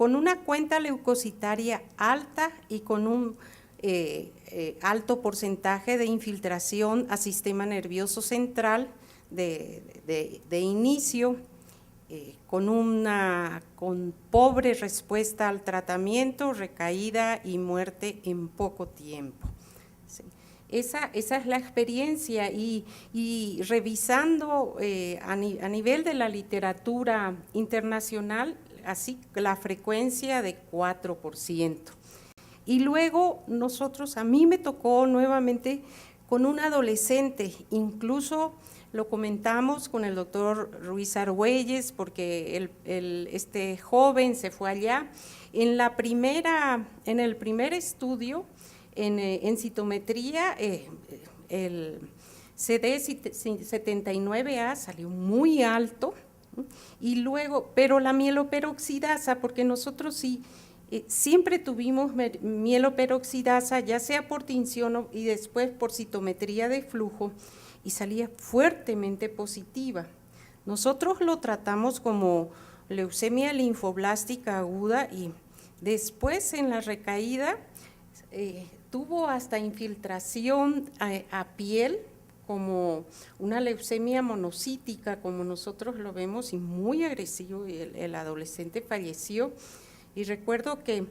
con una cuenta leucocitaria alta y con un alto porcentaje de infiltración a sistema nervioso central de inicio, con pobre respuesta al tratamiento, recaída y muerte en poco tiempo. Sí. Esa es la experiencia y revisando a nivel de la literatura internacional, así la frecuencia de 4%. Y luego a mí me tocó nuevamente con un adolescente, incluso lo comentamos con el doctor Ruiz Argüelles, porque este joven se fue allá. En el primer estudio, en citometría, el CD79A salió muy alto, y luego, pero la mieloperoxidasa, porque nosotros sí, siempre tuvimos mieloperoxidasa, ya sea por tinción y después por citometría de flujo, y salía fuertemente positiva. Nosotros lo tratamos como leucemia linfoblástica aguda y después en la recaída tuvo hasta infiltración a piel, como una leucemia monocítica, como nosotros lo vemos, y muy agresivo, y el adolescente falleció. Y recuerdo que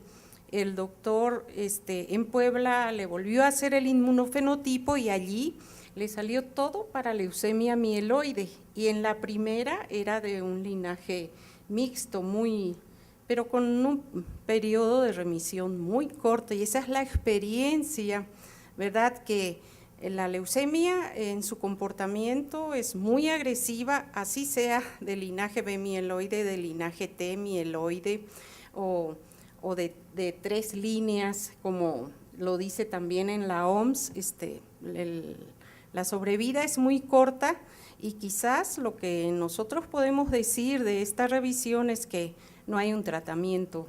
el doctor en Puebla le volvió a hacer el inmunofenotipo y allí le salió todo para leucemia mieloide, y en la primera era de un linaje mixto, pero con un periodo de remisión muy corto, y esa es la experiencia, ¿verdad?, que la leucemia en su comportamiento es muy agresiva, así sea de linaje B mieloide, de linaje T mieloide o de 3 líneas, como lo dice también en la OMS. La sobrevida es muy corta, y quizás lo que nosotros podemos decir de esta revisión es que no hay un tratamiento.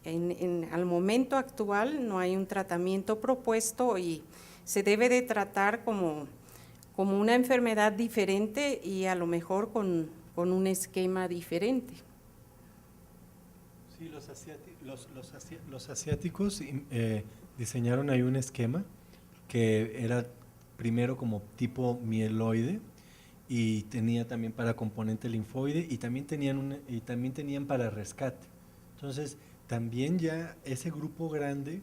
Al momento actual no hay un tratamiento propuesto, y se debe de tratar como una enfermedad diferente y a lo mejor con un esquema diferente. Sí, los asiáticos diseñaron ahí un esquema que era primero como tipo mieloide, y tenía también para componente linfoide, y también tenían para rescate. Entonces, también ya ese grupo grande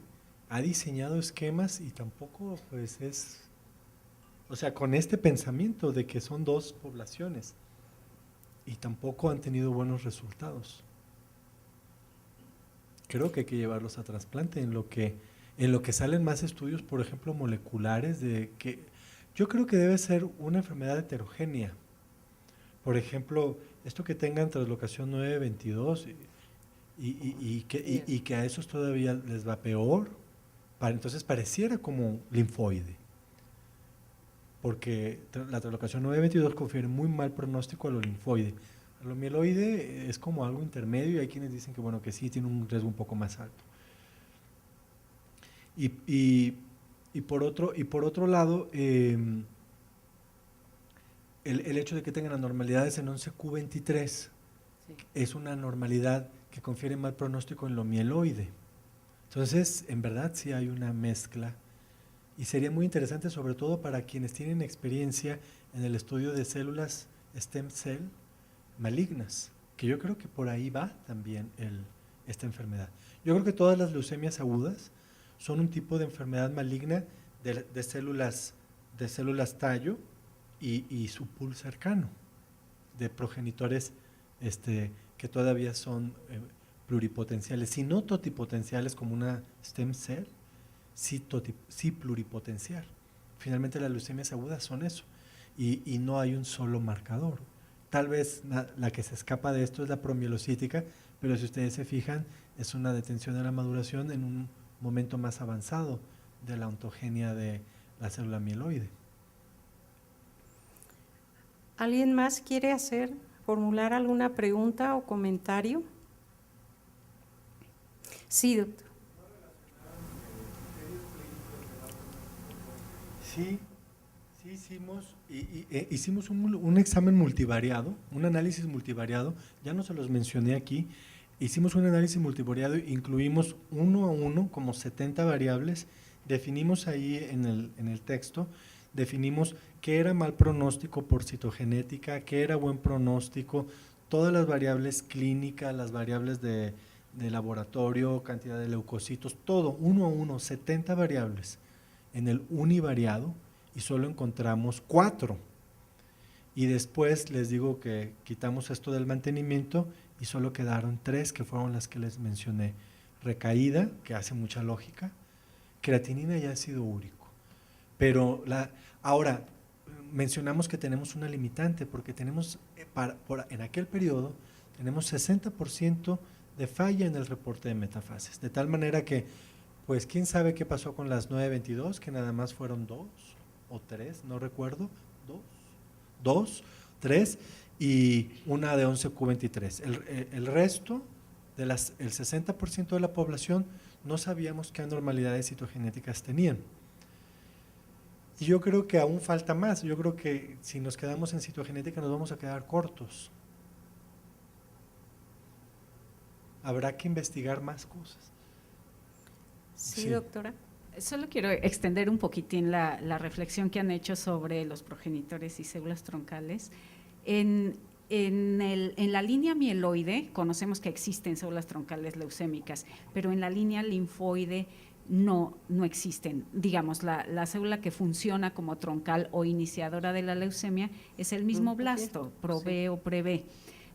ha diseñado esquemas, y tampoco pues o sea, con este pensamiento de que son 2 poblaciones, y tampoco han tenido buenos resultados. Creo que hay que llevarlos a trasplante, en lo que salen más estudios, por ejemplo, moleculares, de que yo creo que debe ser una enfermedad heterogénea. Por ejemplo, esto que tengan translocación 922 y que a esos todavía les va peor, entonces pareciera como linfoide, porque la translocación 922 confiere muy mal pronóstico a lo linfoide. A lo mieloide es como algo intermedio, y hay quienes dicen que bueno, que sí tiene un riesgo un poco más alto. Y por otro lado, el hecho de que tengan anormalidades en 11q23 sí, es una anormalidad que confiere mal pronóstico en lo mieloide. Entonces, en verdad sí hay una mezcla, y sería muy interesante, sobre todo para quienes tienen experiencia en el estudio de células stem cell malignas, que yo creo que por ahí va también esta enfermedad. Yo creo que todas las leucemias agudas son un tipo de enfermedad maligna de células tallo y su pool cercano, de progenitores que todavía son pluripotenciales, si no totipotenciales como una stem cell, sí pluripotencial. Finalmente las leucemias agudas son eso, y no hay un solo marcador. Tal vez la que se escapa de esto es la promielocítica, pero si ustedes se fijan, es una detención de la maduración en un momento más avanzado de la ontogenia de la célula mieloide. ¿Alguien más quiere formular alguna pregunta o comentario? Sí, doctor. Sí, hicimos un examen multivariado, un análisis multivariado, ya no se los mencioné aquí, hicimos un análisis multivariado, incluimos uno a uno, como 70 variables, definimos ahí en el texto, definimos qué era mal pronóstico por citogenética, qué era buen pronóstico, todas las variables clínicas, las variables de laboratorio, cantidad de leucocitos, todo, uno a uno, 70 variables en el univariado y solo encontramos 4. Y después les digo que quitamos esto del mantenimiento y solo quedaron 3 que fueron las que les mencioné. Recaída, que hace mucha lógica, creatinina y ácido úrico. Pero ahora mencionamos que tenemos una limitante porque tenemos, en aquel periodo, tenemos 60% de falla en el reporte de metafases. De tal manera que, pues, quién sabe qué pasó con las 922, que nada más fueron 2 o 3, no recuerdo, 2, 3 y una de 11q23. El resto, el 60% de la población, no sabíamos qué anormalidades citogenéticas tenían. Y yo creo que aún falta más. Yo creo que si nos quedamos en citogenética nos vamos a quedar cortos. Habrá que investigar más cosas. Sí, doctora. Solo quiero extender un poquitín la reflexión que han hecho sobre los progenitores y células troncales. En la línea mieloide conocemos que existen células troncales leucémicas, pero en la línea linfoide no existen. Digamos, la célula que funciona como troncal o iniciadora de la leucemia es el mismo blasto, ProB o PreB.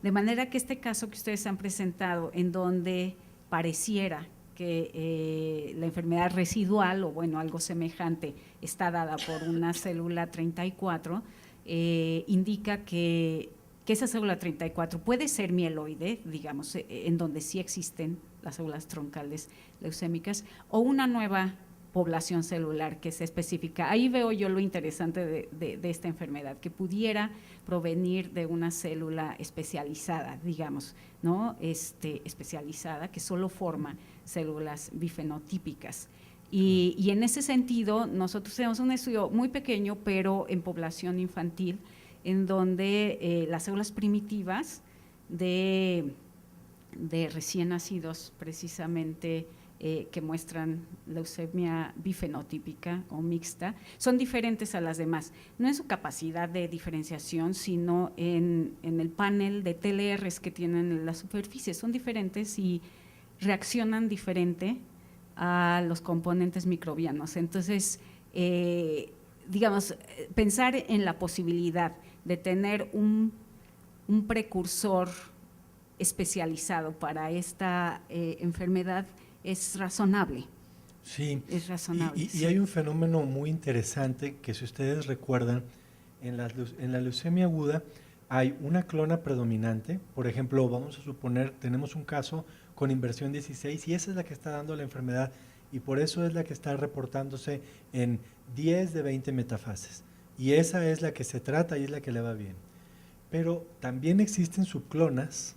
De manera que este caso que ustedes han presentado, en donde pareciera que la enfermedad residual o bueno, algo semejante está dada por una célula 34, indica que esa célula 34 puede ser mieloide, digamos, en donde sí existen las células troncales leucémicas, o una nueva población celular que se especifica. Ahí veo yo lo interesante de esta enfermedad, que pudiera provenir de una célula especializada, digamos, ¿no? Especializada, que solo forma células bifenotípicas. Y en ese sentido, nosotros tenemos un estudio muy pequeño, pero en población infantil, en donde las células primitivas de recién nacidos, precisamente, que muestran leucemia bifenotípica o mixta, son diferentes a las demás, no en su capacidad de diferenciación, sino en el panel de TLRs que tienen en la superficie, son diferentes y reaccionan diferente a los componentes microbianos. Entonces, digamos, pensar en la posibilidad de tener un precursor especializado para esta enfermedad es razonable. Sí, es razonable. Y hay un fenómeno muy interesante que, si ustedes recuerdan, en la leucemia aguda hay una clona predominante. Por ejemplo, vamos a suponer, tenemos un caso con inversión 16 y esa es la que está dando la enfermedad y por eso es la que está reportándose en 10 de 20 metafases. Y esa es la que se trata y es la que le va bien. Pero también existen subclonas